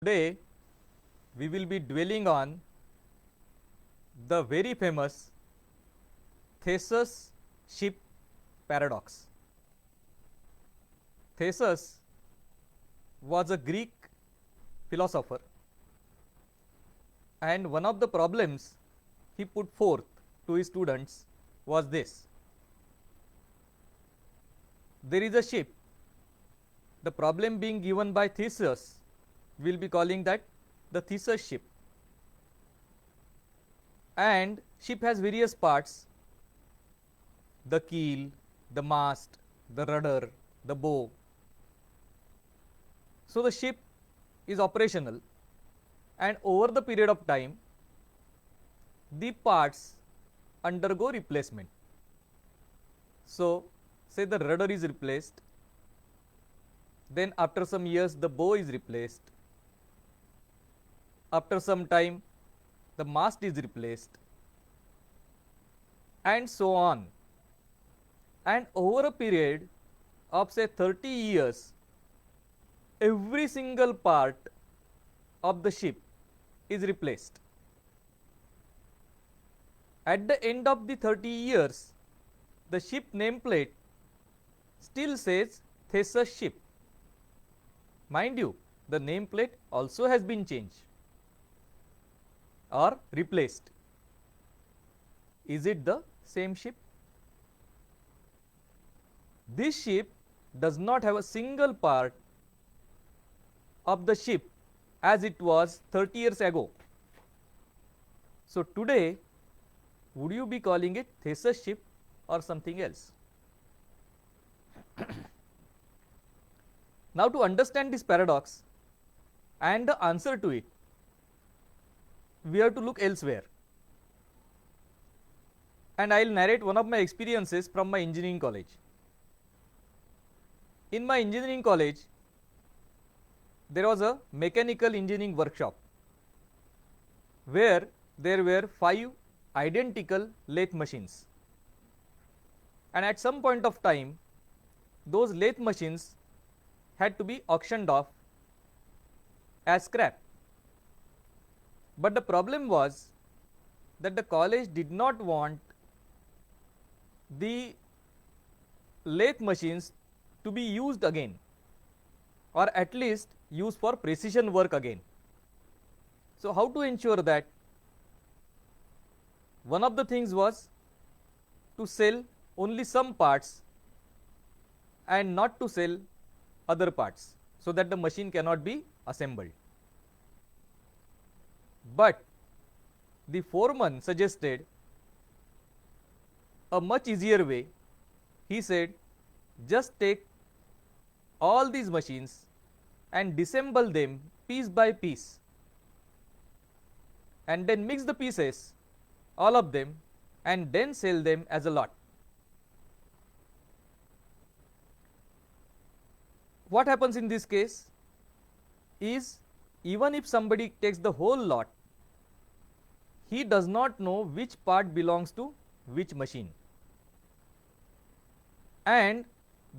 Today we will be dwelling on the very famous Theseus ship paradox. Theseus was a Greek philosopher, and one of the problems he put forth to his students was this: there is a ship. The problem being given by Theseus, we will be calling that the Theseus ship, and ship has various parts: the keel, the mast, the rudder, the bow. So the ship is operational, and over the period of time the parts undergo replacement. So say the rudder is replaced, then after some years the bow is replaced, after some time the mast is replaced, and so on. And over a period of say 30 years, every single part of the ship is replaced. At the end of the 30 years, the ship nameplate still says Theseus ship. Mind you, the nameplate also has been changed or replaced. Is it the same ship? This ship does not have a single part of the ship as it was 30 years ago. So today, would you be calling it Theseus ship or something else? Now, to understand this paradox and the answer to it, we have to look elsewhere. And I will narrate one of my experiences from my engineering college. In my engineering college, there was a mechanical engineering workshop where there were 5 identical lathe machines, and at some point of time those lathe machines had to be auctioned off as scrap. But the problem was that the college did not want the lathe machines to be used again, or at least used for precision work again. So how to ensure that? One of the things was to sell only some parts and not to sell other parts, so that the machine cannot be assembled. But the foreman suggested a much easier way. He said, just take all these machines and disassemble them piece by piece, and then mix the pieces, all of them, and then sell them as a lot. What happens in this case is, even if somebody takes the whole lot, he does not know which part belongs to which machine, and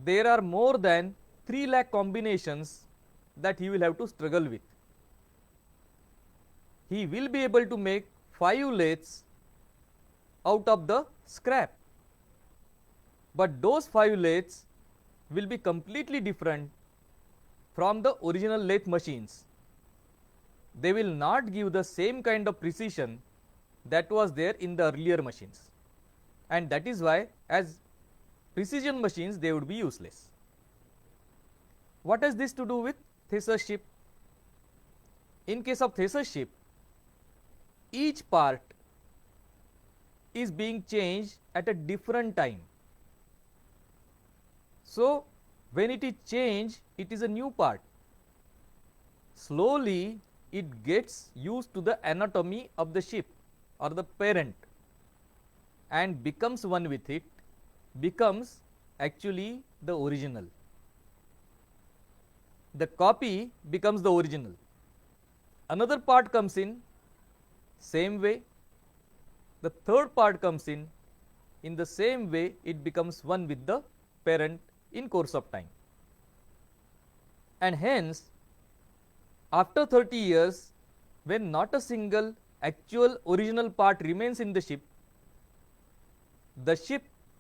there are more than 3 lakh combinations that he will have to struggle with. He will be able to make 5 lathes out of the scrap, but those 5 lathes will be completely different from the original lathe machines. They will not give the same kind of precision that was there in the earlier machines, and that is why as precision machines they would be useless. What has this to do with Theseus ship? In case of Theseus ship, each part is being changed at a different time. So when it is changed, it is a new part. Slowly it gets used to the anatomy of the ship or the parent and becomes one with it, becomes actually the original. The copy becomes the original. Another part comes in, same way. The third part comes in the same way, it becomes one with the parent in course of time. And hence After 30 years, when not a single actual original part remains in the ship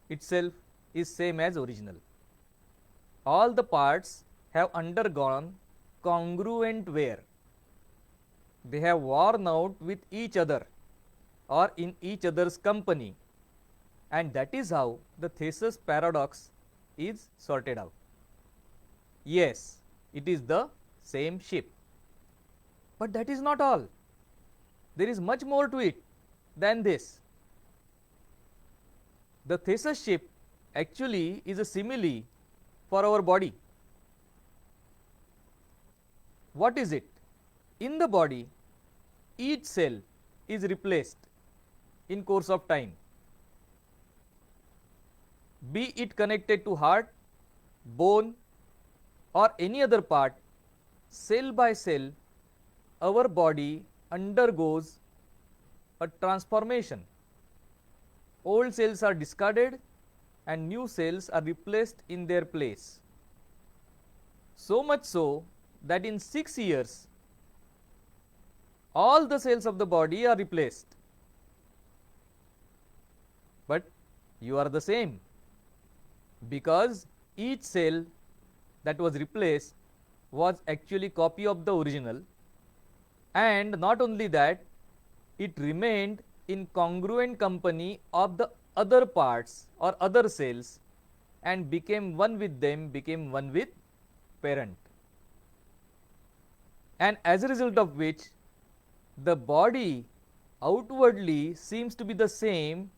itself is same as original. All the parts have undergone congruent wear. They have worn out with each other or in each other's company, and that is how the Thesis paradox is sorted out. Yes, it is the same ship. But that is not all. There is much more to it than this. The Thesis ship actually is a simile for our body. What is it? In the body, each cell is replaced in course of time. Be it connected to heart, bone, or any other part, cell by cell, our body undergoes a transformation. Old cells are discarded and new cells are replaced in their place. So much so that in 6 years, all the cells of the body are replaced. But you are the same, because each cell that was replaced was actually copy of the original, and not only that, it remained in congruent company of the other parts or other cells and became one with them, became one with parent. And as a result of which, the body outwardly seems to be the same,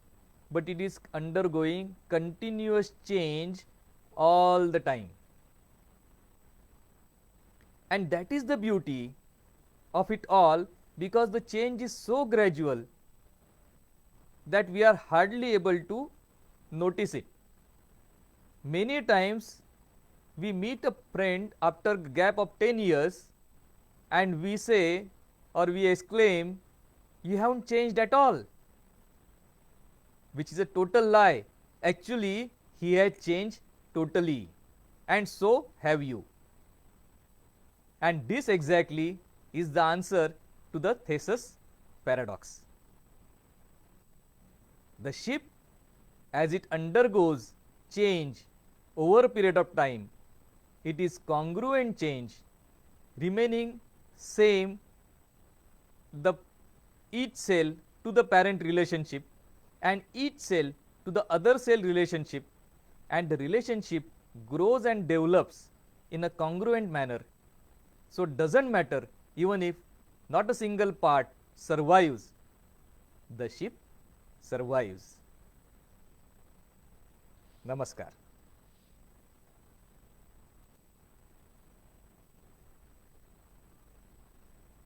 but it is undergoing continuous change all the time. And that is the beauty of it all, because the change is so gradual that we are hardly able to notice it. Many times we meet a friend after a gap of 10 years and we say or we exclaim, "You haven't changed at all," which is a total lie. Actually, he has changed totally, and so have you. And this exactly is the answer to the Thesis paradox. The ship, as it undergoes change over a period of time, it is congruent change, remaining same, the each cell to the parent relationship and each cell to the other cell relationship, and the relationship grows and develops in a congruent manner. So it doesn't matter even if not a single part survives, the ship survives. Namaskar.